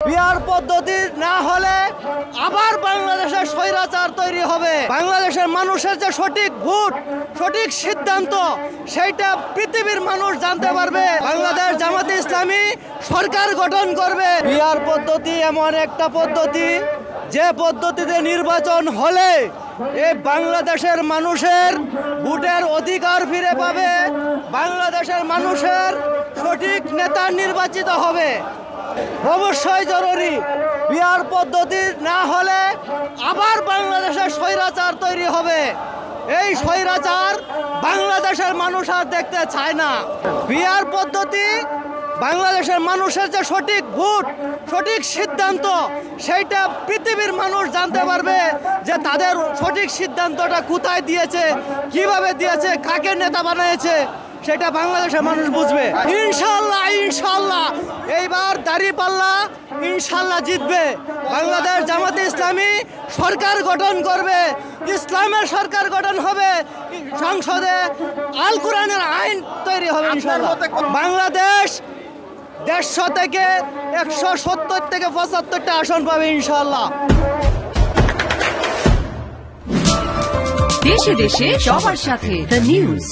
বিহার পদ্ধতি না হলে আবার বাংলাদেশের স্বৈরাচার তৈরি হবে। বাংলাদেশের মানুষের যে সঠিক ভোট, সঠিক সিদ্ধান্ত, সেইটা পৃথিবীর মানুষ জানতে পারবে। বাংলাদেশ জামাতে ইসলামী সরকার গঠন করবে। বিহার পদ্ধতি এমন একটা পদ্ধতি যে পদ্ধতিতে নির্বাচন হলে এই বাংলাদেশের মানুষের ভোটের অধিকার ফিরে পাবে, বাংলাদেশের মানুষের সঠিক নেতা নির্বাচিত হবে। অবশ্যই জরুরি। বিহার পদ্ধতি না হলে আবার বাংলাদেশের স্বৈরাচার তৈরি হবে। এই স্বৈরাচার বাংলাদেশের মানুষ আর দেখতে চায় না। বিহার পদ্ধতি বাংলাদেশের মানুষের যে সঠিক ভোট, সঠিক সিদ্ধান্ত, সেইটা পৃথিবীর মানুষ জানতে পারবে যে তাদের সঠিক সিদ্ধান্তটা কোথায় দিয়েছে, কিভাবে দিয়েছে, কাকে নেতা বানিয়েছে, সেটা বাংলাদেশের মানুষ বুঝবে। ইনশাল্লাহ ইনশাল্লাহ এইবার দাঁড়িপাল্লা ইনশাল্লাহ জিতবে। বাংলাদেশ জামাতে ইসলামী সরকার গঠন করবে, ইসলামের সরকার গঠন হবে, সংসদে আল কোরআনের আইন তৈরি হবে ইনশাল্লাহ। বাংলাদেশ 150 থেকে 170 থেকে 75টা আসন পাবে ইনশাল্লাহ। দেশে দেশে সবার সাথে দ্য নিউজ।